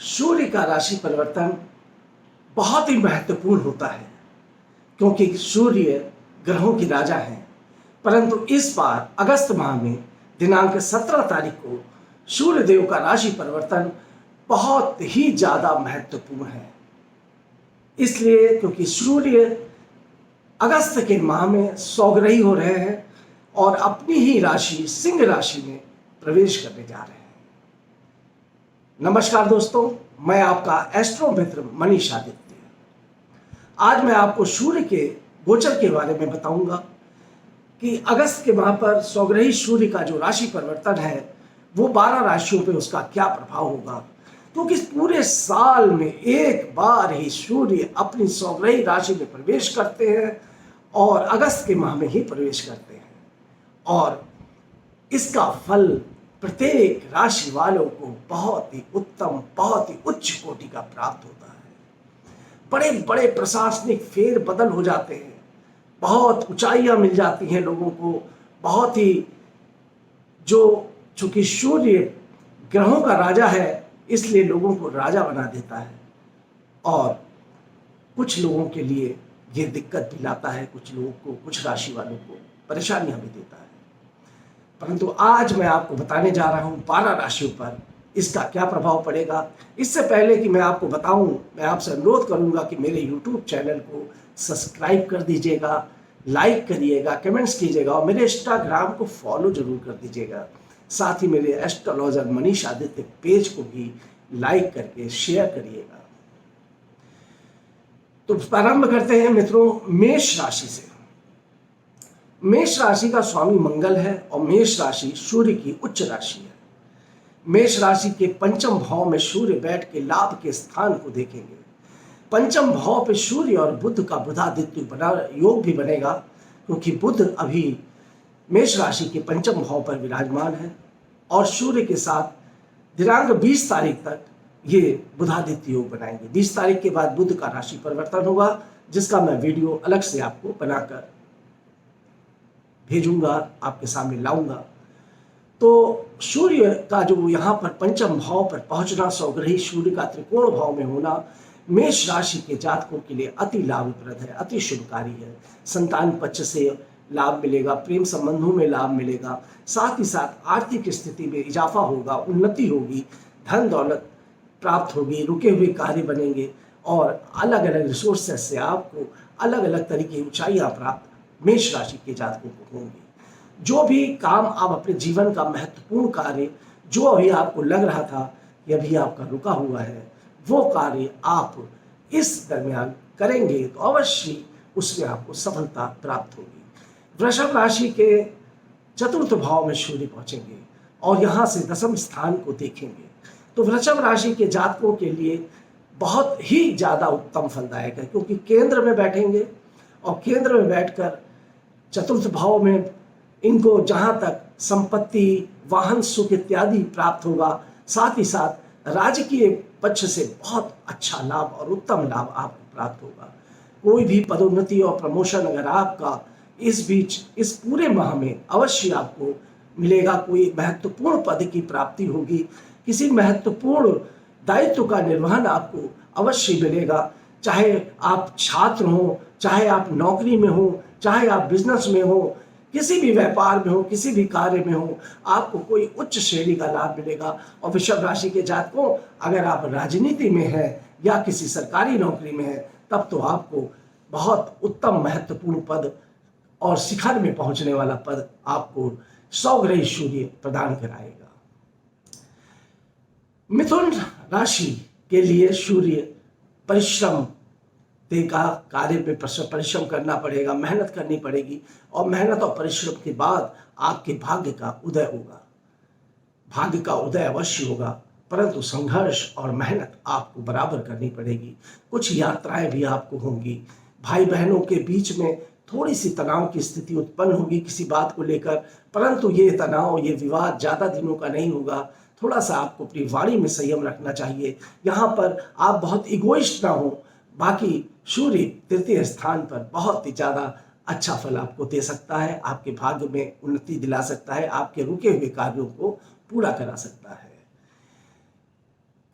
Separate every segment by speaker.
Speaker 1: सूर्य का राशि परिवर्तन बहुत ही महत्वपूर्ण होता है क्योंकि सूर्य ग्रहों की राजा हैं। परंतु इस बार अगस्त माह में दिनांक 17 तारीख को सूर्य देव का राशि परिवर्तन बहुत ही ज़्यादा महत्वपूर्ण है। इसलिए क्योंकि सूर्य अगस्त के माह में सौग्रही हो रहे हैं और अपनी ही राशि सिंह राशि में प्रवेश करने जा रहे हैं। नमस्कार दोस्तों, मैं आपका एस्ट्रो मित्र मनीष आदित्य। आज मैं आपको सूर्य के गोचर के बारे में बताऊंगा कि अगस्त के माह पर सौग्रही सूर्य का जो राशि परिवर्तन है वो 12 राशियों पे उसका क्या प्रभाव होगा, क्योंकि इस पूरे साल में एक बार ही सूर्य अपनी सौग्रही राशि में प्रवेश करते हैं और अगस्त के माह में ही प्रवेश करते हैं और इसका फल प्रत्येक राशि वालों को बहुत ही उत्तम, बहुत ही उच्च कोटि का प्राप्त होता है। बड़े बड़े प्रशासनिक फेर बदल हो जाते हैं, बहुत ऊंचाइयां मिल जाती हैं लोगों को। बहुत ही चूंकि सूर्य ग्रहों का राजा है इसलिए लोगों को राजा बना देता है और कुछ लोगों के लिए ये दिक्कत भी लाता है, कुछ लोगों को, कुछ राशि वालों को परेशानियां भी देता है। परंतु आज मैं आपको बताने जा रहा हूं 12 राशियों पर इसका क्या प्रभाव पड़ेगा। इससे पहले कि मैं आपको बताऊं, मैं आपसे अनुरोध करूंगा कि मेरे YouTube चैनल को सब्सक्राइब कर दीजिएगा, लाइक करिएगा, कमेंट्स कीजिएगा और मेरे इंस्टाग्राम को फॉलो जरूर कर दीजिएगा। साथ ही मेरे एस्ट्रोलॉजर मनीष आदित्य पेज को भी लाइक करके शेयर करिएगा। तो प्रारंभ करते हैं मित्रों मेष राशि से। मेष राशि का स्वामी मंगल है और मेष राशि सूर्य की उच्च राशि है। मेष राशि के पंचम भाव में सूर्य बैठ के लाभ के स्थान को देखेंगे। पंचम भाव पे सूर्य और बुध का बुधादित्य बना योग भी बनेगा, क्योंकि बुध अभी मेष राशि के पंचम भाव पर विराजमान है और सूर्य के साथ दिनांक 20 तारीख तक ये बुधादित्य योग बनाएंगे। 20 तारीख के बाद बुध का राशि परिवर्तन होगा, जिसका मैं वीडियो अलग से आपको बनाकर भेजूंगा, आपके सामने लाऊंगा। तो सूर्य का जो यहाँ पर पंचम भाव पर पहुंचना, सौग्रही सूर्य का त्रिकोण भाव में होना मेष राशि के जातकों के लिए अति लाभप्रद है, अति शुभकारी है। संतान पक्ष से लाभ मिलेगा, प्रेम संबंधों में लाभ मिलेगा, साथ ही साथ आर्थिक स्थिति में इजाफा होगा, उन्नति होगी, धन दौलत प्राप्त होगी, रुके हुए कार्य बनेंगे और अलग अलग रिसोर्सेस से आपको अलग अलग तरीके की ऊंचाइयां प्राप्त मेष राशि के जातकों को होंगी। जो भी काम आप अपने जीवन का महत्वपूर्ण कार्य जो अभी आपको लग रहा था कि अभी आपका रुका हुआ है, वो कार्य आप इस दरमियान करेंगे तो अवश्य उसमें आपको सफलता प्राप्त होगी। वृषभ राशि के चतुर्थ भाव में सूर्य पहुंचेंगे और यहाँ से दसम स्थान को देखेंगे। तो वृषभ राशि के जातकों के लिए बहुत ही ज़्यादा उत्तम फलदायक है, क्योंकि केंद्र में बैठेंगे और केंद्र में बैठकर चतुर्थ भाव में इनको जहाँ तक संपत्ति, वाहन सुख इत्यादि प्राप्त होगा, साथ ही साथ राजकीय पक्ष से बहुत अच्छा लाभ और उत्तम लाभ आपको प्राप्त होगा। कोई भी पदोन्नति और प्रमोशन अगर आपका इस बीच इस पूरे माह में अवश्य आपको मिलेगा, कोई महत्वपूर्ण पद की प्राप्ति होगी, किसी महत्वपूर्ण दायित्व का निर्वहन आपको अवश्य मिलेगा। चाहे आप छात्र हो, चाहे आप नौकरी में हो, चाहे आप बिजनेस में हो, किसी भी व्यापार में हो, किसी भी कार्य में हो, आपको कोई उच्च श्रेणी का लाभ मिलेगा। और वृषभ राशि के जातकों, अगर आप राजनीति में हैं या किसी सरकारी नौकरी में हैं, तब तो आपको बहुत उत्तम महत्वपूर्ण पद और शिखर में पहुंचने वाला पद आपको सौग्रही सूर्य प्रदान कराएगा। मिथुन राशि के लिए सूर्य परिश्रम देगा, कार्य पे परिश्रम करना पड़ेगा, मेहनत करनी पड़ेगी और मेहनत और परिश्रम के बाद आपके भाग्य का उदय होगा। भाग्य का उदय अवश्य होगा, परंतु संघर्ष और मेहनत आपको बराबर करनी पड़ेगी। कुछ यात्राएं भी आपको होंगी, भाई बहनों के बीच में थोड़ी सी तनाव की स्थिति उत्पन्न होगी किसी बात को लेकर, परंतु ये तनाव, ये विवाद ज़्यादा दिनों का नहीं होगा। थोड़ा सा आपको अपनी वाणी में संयम रखना चाहिए। यहाँ पर आप बहुत इगोइस्ट ना हो। बाकी सूर्य तृतीय स्थान पर बहुत ही ज़्यादा अच्छा फल आपको दे सकता है, आपके भाग्य में उन्नति दिला सकता है, आपके रुके हुए कार्यों को पूरा करा सकता है।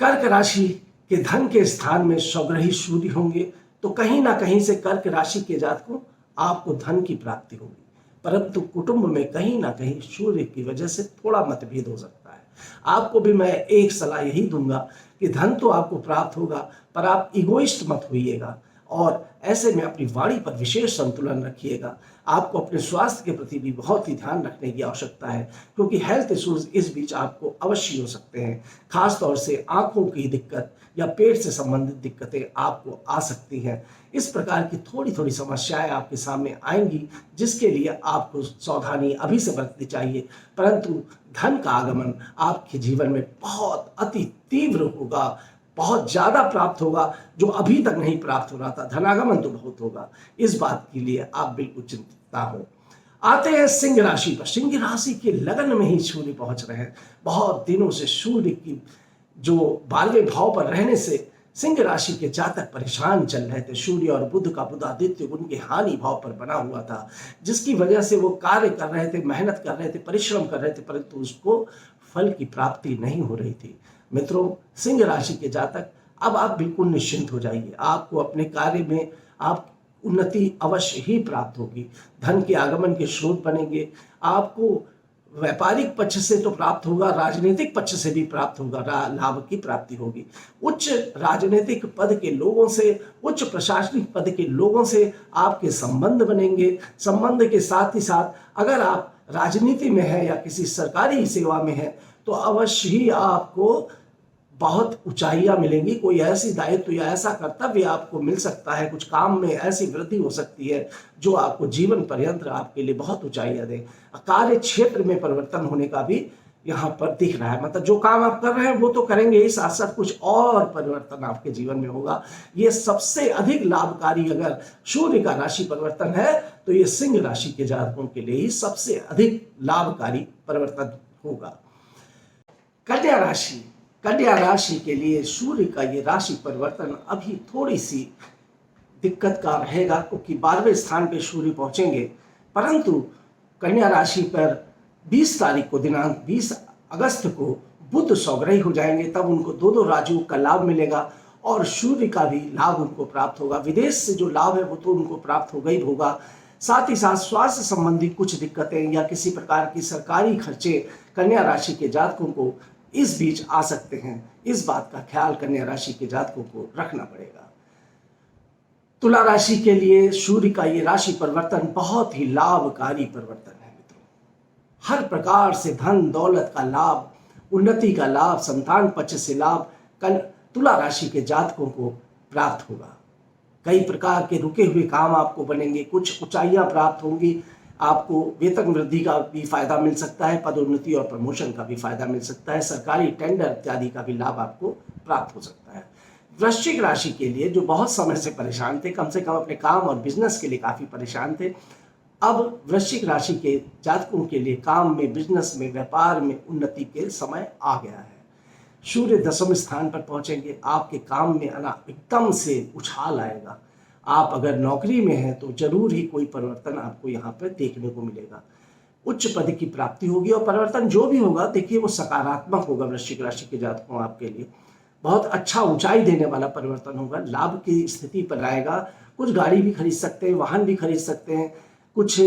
Speaker 1: कर्क राशि के धन के स्थान में स्वग्रही सूर्य होंगे तो कहीं ना कहीं से कर्क राशि के जातकों आपको धन की प्राप्ति होगी, परंतु कुटुंब में कहीं ना कहीं सूर्य की वजह से थोड़ा मतभेद हो सकता है। आपको भी मैं एक सलाह यही दूंगा कि धन तो आपको प्राप्त होगा, पर आप इगोइस्ट मत होइएगा और ऐसे में अपनी वाणी पर विशेष संतुलन रखिएगा। आपको अपने स्वास्थ्य के प्रति भी बहुत ही ध्यान रखने की आवश्यकता है, क्योंकि हेल्थ इश्यूज इस बीच आपको अवश्य हो सकते हैं। खास तौर से आंखों की दिक्कत या पेट से संबंधित दिक्कतें आपको आ सकती हैं। इस प्रकार की थोड़ी थोड़ी समस्याएं आपके सामने आएंगी, जिसके लिए आपको सावधानी अभी से बरतनी चाहिए। परंतु धन का आगमन आपके जीवन में बहुत अति तीव्र होगा, बहुत ज्यादा प्राप्त होगा, जो अभी तक नहीं प्राप्त हो रहा था। धनागमन तो बहुत होगा, इस बात के लिए आप बिल्कुल चिंतित ना हो। आते हैं सिंह राशि पर। सिंह राशि के लगन में ही सूर्य पहुंच रहे हैं। बहुत दिनों से सूर्य की जो 12वें भाव पर रहने से सिंह राशि के जातक परेशान चल रहे थे। सूर्य और बुध का बुधादित्य उनके हानि भाव पर बना हुआ था, जिसकी वजह से वो कार्य कर रहे थे, मेहनत कर रहे थे, परिश्रम कर रहे थे, परंतु उसको फल की प्राप्ति नहीं हो रही थी। मित्रों, सिंह राशि के जातक अब आप बिल्कुल निश्चिंत हो जाइए। आपको अपने कार्य में आप उन्नति अवश्य ही प्राप्त होगी। धन के आगमन के स्रोत बनेंगे। आपको व्यापारिक पक्ष से तो प्राप्त होगा, राजनीतिक पक्ष से भी प्राप्त होगा, लाभ की प्राप्ति होगी। उच्च राजनीतिक पद के लोगों से, उच्च प्रशासनिक पद के लोगों से आपके संबंध बनेंगे। संबंध के साथ ही साथ अगर आप राजनीति में हैं या किसी सरकारी सेवा में हैं तो अवश्य ही आपको बहुत ऊंचाइयां मिलेंगी। कोई ऐसी दायित्व या ऐसा कर्तव्य आपको मिल सकता है, कुछ काम में ऐसी वृद्धि हो सकती है जो आपको जीवन पर्यंत आपके लिए बहुत ऊंचाइयां दे। कार्य क्षेत्र में परिवर्तन होने का भी यहाँ पर दिख रहा है। मतलब जो काम आप कर रहे हैं वो तो करेंगे ही, साथ साथ कुछ और परिवर्तन आपके जीवन में होगा। ये सबसे अधिक लाभकारी अगर सूर्य का राशि परिवर्तन है तो ये सिंह राशि के जातकों के लिए ही सबसे अधिक लाभकारी परिवर्तन होगा। कन्या राशि। कन्या राशि के लिए सूर्य का ये राशि परिवर्तन अभी थोड़ी सी दिक्कत का रहेगा, क्योंकि 12वें स्थान पे सूर्य पहुंचेंगे, परंतु कन्या राशि पर 20 तारीख को, दिनांक 20 अगस्त को बुध स्वग्रही हो जाएंगे। तब उनको दो राजयोग का लाभ मिलेगा और सूर्य का भी लाभ उनको प्राप्त होगा। विदेश से जो लाभ है वो तो उनको प्राप्त होगा ही होगा। साथ ही साथ स्वास्थ्य संबंधी कुछ दिक्कतें या किसी प्रकार की सरकारी खर्चे कन्या राशि के जातकों को इस बीच आ सकते हैं। इस बात का ख्याल कन्या राशि के जातकों को रखना पड़ेगा। तुला राशि के लिए सूर्य का ये राशि परिवर्तन बहुत ही लाभकारी परिवर्तन है मित्रों। हर प्रकार से धन दौलत का लाभ, उन्नति का लाभ, संतान पक्ष से लाभ तुला राशि के जातकों को प्राप्त होगा। कई प्रकार के रुके हुए काम आपको बनेंगे, कुछ ऊंचाइयां प्राप्त होंगी। आपको वेतन वृद्धि का भी फायदा मिल सकता है, पदोन्नति और प्रमोशन का भी फायदा मिल सकता है, सरकारी टेंडर इत्यादि का भी लाभ आपको प्राप्त हो सकता है। वृश्चिक राशि के लिए जो बहुत समय से परेशान थे, कम से कम अपने काम और बिजनेस के लिए काफी परेशान थे, अब वृश्चिक राशि के जातकों के लिए काम में, बिजनेस में, व्यापार में उन्नति के समय आ गया है। सूर्य 10वें स्थान पर पहुंचेंगे। आपके काम में एकदम से उछाल आएगा। आप अगर नौकरी में हैं तो जरूर ही कोई परिवर्तन आपको यहाँ पर देखने को मिलेगा। उच्च पद की प्राप्ति होगी और परिवर्तन जो भी होगा देखिए वो सकारात्मक होगा। वृश्चिक राशि के जातकों आपके लिए बहुत अच्छा ऊंचाई देने वाला परिवर्तन होगा। लाभ की स्थिति पर आएगा। कुछ गाड़ी भी खरीद सकते हैं, वाहन भी खरीद सकते हैं, कुछ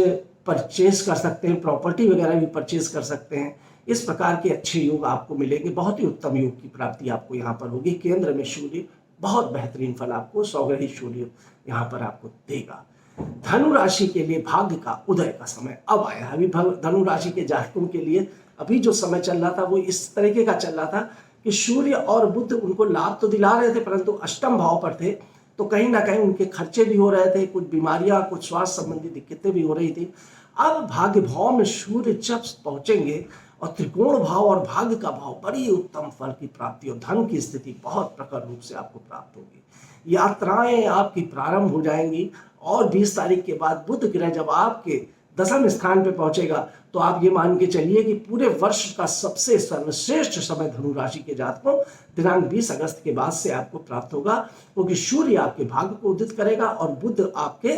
Speaker 1: परचेज कर सकते हैं, प्रॉपर्टी वगैरह भी परचेज कर सकते हैं। इस प्रकार के अच्छे योग आपको मिलेंगे। बहुत ही उत्तम योग की प्राप्ति आपको यहाँ पर होगी। केंद्र में सूर्य बहुत बेहतरीन फल आपको स्वग्रही सूर्य यहाँ पर आपको देगा। धनु राशि के लिए भाग्य का उदय का समय अब आया है। अभी धनु राशि के जातकों के लिए अभी जो समय चल रहा था वो इस तरीके का चल रहा था कि सूर्य और बुध उनको लाभ तो दिला रहे थे, परंतु अष्टम भाव पर थे तो कहीं ना कहीं उनके खर्चे भी हो रहे थे, कुछ बीमारियां, कुछ स्वास्थ्य संबंधी दिक्कतें भी हो रही थी। अब भाग्य भाव में सूर्य जब पहुंचेंगे और त्रिकोण भाव और भाग्य का भाव, बड़ी उत्तम फल की प्राप्ति और धन की स्थिति बहुत प्रखर रूप से आपको प्राप्त होगी। यात्राएं आपकी प्रारंभ हो जाएंगी और 20 तारीख के बाद बुध ग्रह जब आपके 10वें स्थान पे पहुंचेगा तो आप ये मान के चलिए कि पूरे वर्ष का सबसे सर्वश्रेष्ठ समय धनु राशि के जातकों दिनांक 20 अगस्त के बाद से आपको प्राप्त होगा, क्योंकि सूर्य आपके भाग्य को उदित करेगा और बुध आपके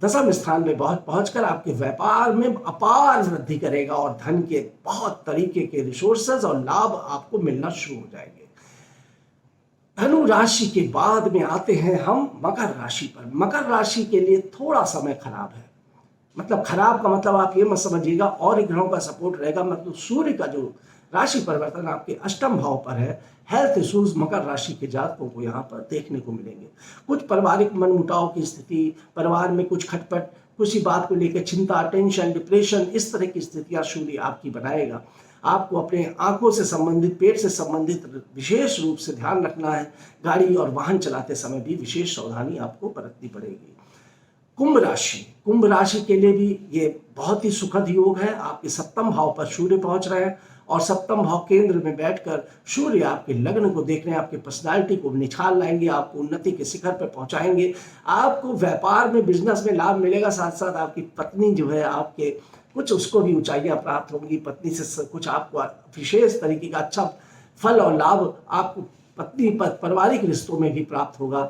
Speaker 1: 10वें स्थान में पहुंचकर आपके व्यापार में अपार वृद्धि करेगा और धन के बहुत तरीके के रिसोर्सेज और लाभ आपको मिलना शुरू हो जाएंगे। धनु राशि के बाद में आते हैं हम मकर राशि पर। मकर राशि के लिए थोड़ा समय खराब है। मतलब खराब का मतलब आप ये मत समझिएगा और ग्रहों का सपोर्ट रहेगा, मतलब सूर्य का जो राशि परिवर्तन आपके अष्टम भाव पर है। हेल्थ इश्यूज मकर राशि के जातकों को यहाँ पर देखने को मिलेंगे। कुछ पारिवारिक मनमुटाव की स्थिति, परिवार में कुछ खटपट, किसी बात को लेकर चिंता, टेंशन, डिप्रेशन, इस तरह की स्थितियां सूर्य आपकी बनाएगा। आपको अपने आंखों से संबंधित, पेट से संबंधित विशेष रूप से ध्यान रखना है। गाड़ी और वाहन चलाते समय भी विशेष सावधानी आपको बरतनी पड़ेगी। कुंभ राशि के लिए भी ये बहुत ही सुखद योग है। आपके सप्तम भाव पर सूर्य पहुंच रहे हैं और सप्तम भाव केंद्र में बैठकर सूर्य आपके लग्न को देख रहे हैं, आपकी पर्सनालिटी को निखार लाएंगे, आपको उन्नति के शिखर पर पहुंचाएंगे। आपको व्यापार में, बिजनेस में लाभ मिलेगा। साथ साथ आपकी पत्नी जो है आपके, कुछ उसको भी ऊंचाइयां प्राप्त होंगी। पत्नी से कुछ आपको विशेष तरीके का अच्छा फल और लाभ आपको पत्नी पर पारिवारिक रिश्तों में भी प्राप्त होगा।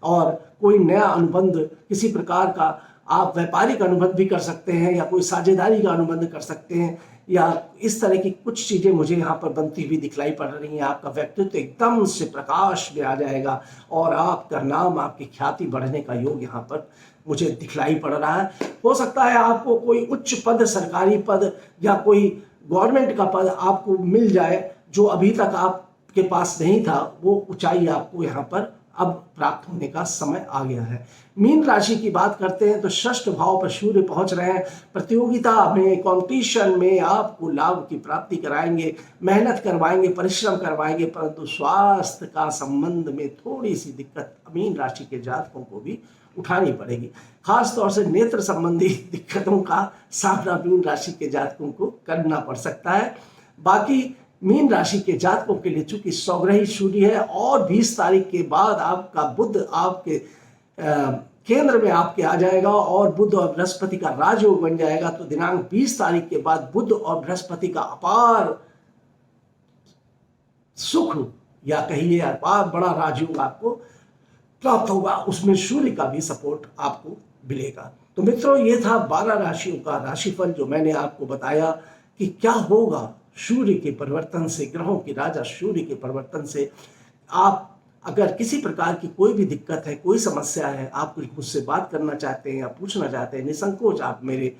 Speaker 1: और कोई नया अनुबंध, किसी प्रकार का आप व्यापारिक अनुबंध भी कर सकते हैं या कोई साझेदारी का अनुबंध कर सकते हैं, या इस तरह की कुछ चीजें मुझे यहाँ पर बनती हुई दिखलाई पड़ रही हैं। आपका व्यक्तित्व एकदम से प्रकाश में आ जाएगा और आपका नाम, आपकी ख्याति बढ़ने का योग यहाँ पर मुझे दिखलाई पड़ रहा है। हो सकता है आपको कोई उच्च पद, सरकारी पद या कोई गवर्नमेंट का पद आपको मिल जाए जो अभी तक आपके पास नहीं था। वो ऊंचाई आपको यहाँ पर अब प्राप्त होने का समय आ गया है। मीन राशि की बात करते हैं तो षष्ठ भाव पर सूर्य पहुंच रहे हैं। प्रतियोगिता में, कंपटीशन में आपको लाभ की प्राप्ति कराएंगे, मेहनत करवाएंगे, परिश्रम करवाएंगे, परंतु स्वास्थ्य का संबंध में थोड़ी सी दिक्कत मीन राशि के जातकों को भी उठानी पड़ेगी। खास तौर से नेत्र संबंधी दिक्कतों का सामना मीन राशि के जातकों को करना पड़ सकता है। बाकी मीन राशि के जातकों के लिए चूंकि सौग्रही सूर्य है और 20 तारीख के बाद आपका बुध आपके केंद्र में आपके आ जाएगा और बुध और बृहस्पति का राजयोग बन जाएगा, तो दिनांक 20 तारीख के बाद बुध और बृहस्पति का अपार सुख या कहिए अपार बड़ा राजयोग आपको प्राप्त होगा। उसमें सूर्य का भी सपोर्ट आपको मिलेगा। तो मित्रों, ये था 12 राशियों का राशिफल जो मैंने आपको बताया कि क्या होगा सूर्य के परिवर्तन से, ग्रहों के राजा सूर्य के परिवर्तन से। आप अगर किसी प्रकार की कोई भी दिक्कत है, कोई समस्या है, आप कुछ मुझसे बात करना चाहते हैं या पूछना चाहते हैं, निसंकोच आप मेरे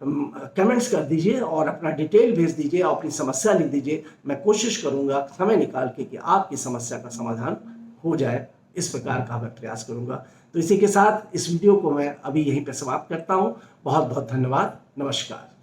Speaker 1: कमेंट्स कर दीजिए और अपना डिटेल भेज दीजिए और अपनी समस्या लिख दीजिए। मैं कोशिश करूंगा समय निकाल के कि आपकी समस्या का समाधान हो जाए, इस प्रकार का मैं प्रयास करूंगा। तो इसी के साथ इस वीडियो को मैं अभी यहीं पर समाप्त करता हूं। बहुत बहुत धन्यवाद। नमस्कार।